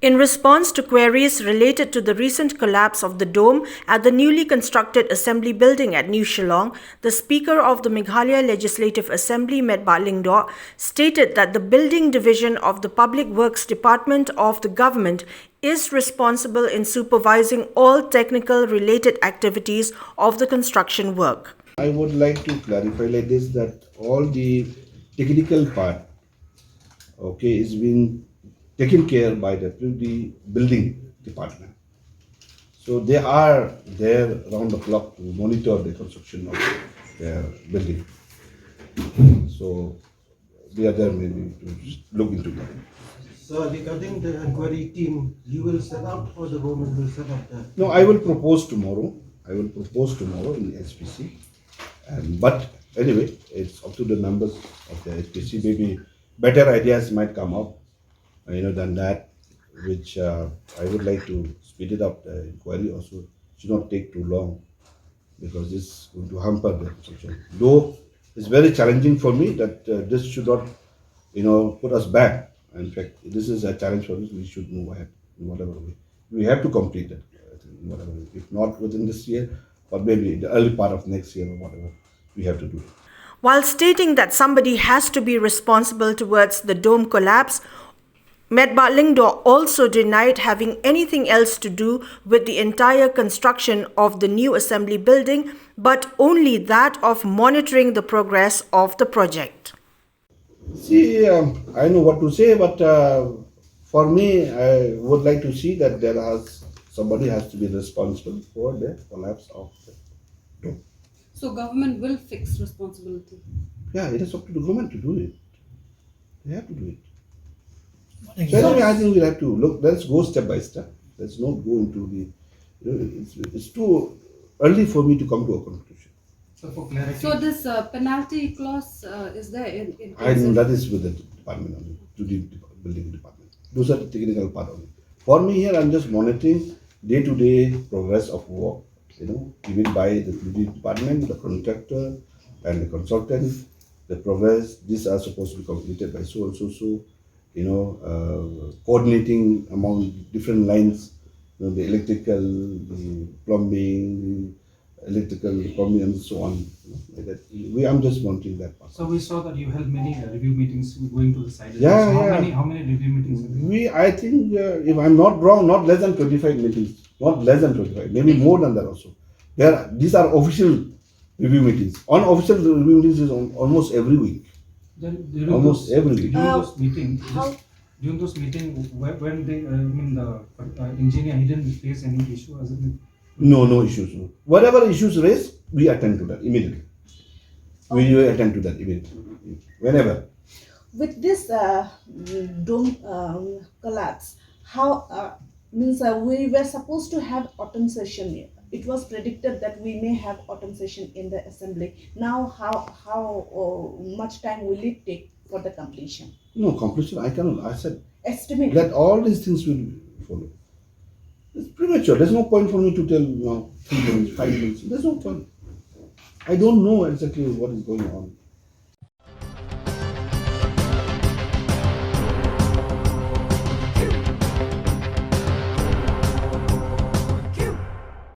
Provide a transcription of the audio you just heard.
In response to queries related to the recent collapse of the dome at the newly constructed Assembly building at New Shillong, the Speaker of the Meghalaya Legislative Assembly, Metbah Lyngdoh, stated that the Building Division of the Public Works Department of the government is responsible in supervising all technical related activities of the construction work. I would like to clarify like this, that all the technical part, okay, is being taken care by the building department. So they are there around the clock to monitor the construction of their building. So they are there maybe to just look into that. So regarding the inquiry team, you will set up or the government will set up that? No, I will propose tomorrow. In SPC. But anyway, it's up to the members of the SPC. Maybe better ideas might come up, than that, which I would like to speed it up. The inquiry also should not take too long, because this is going to hamper the construction. Though it's very challenging for me that this should not, put us back. In fact, this is a challenge for us. We should move ahead in whatever way. We have to complete it, in whatever way. If not within this year, but maybe the early part of next year or whatever, we have to do it. While stating that somebody has to be responsible towards the dome collapse, Metbah Lyngdoh also denied having anything else to do with the entire construction of the new assembly building, but only that of monitoring the progress of the project. See, I know what to say, but for me, I would like to see that somebody has to be responsible for the collapse of the dome. So government will fix responsibility? Yeah, it is up to the government to do it. They have to do it. So anyway, I think we'll have to look. Let's go step by step. Let's not go into the. It's too early for me to come to a conclusion. So for clarity. So this penalty clause is there in I know that is with the department only, to the building department. Those are the technical part only. For me here, I'm just monitoring day-to-day progress of work. Given by the building department, the contractor, and the consultant. The progress. These are supposed to be completed by so and so. Coordinating among different lines, the electrical, the plumbing, and so on. Like that. I'm just monitoring that part. So we saw that you held many review meetings going to the site. Yeah, so yeah. How many review meetings have you? I think, if I'm not wrong, not less than 25 meetings. Not less than 25, maybe more than that also. These are official review meetings. Unofficial review meetings is almost every week. Then during Almost every week. During those meetings, when the engineer, he didn't face any issue as it? No issues. No. Whatever issues raised, we attend to that immediately. We will attend to that immediately, whenever. With this dome collapse, we were supposed to have autumn session. It was predicted that we may have autumn session in the assembly. Now, how much time will it take for the completion? No completion. I cannot. I said Estimate that all these things will follow. It's premature. There's no point for me to tell 3 months, 5 months. There's no point. I don't know exactly what is going on.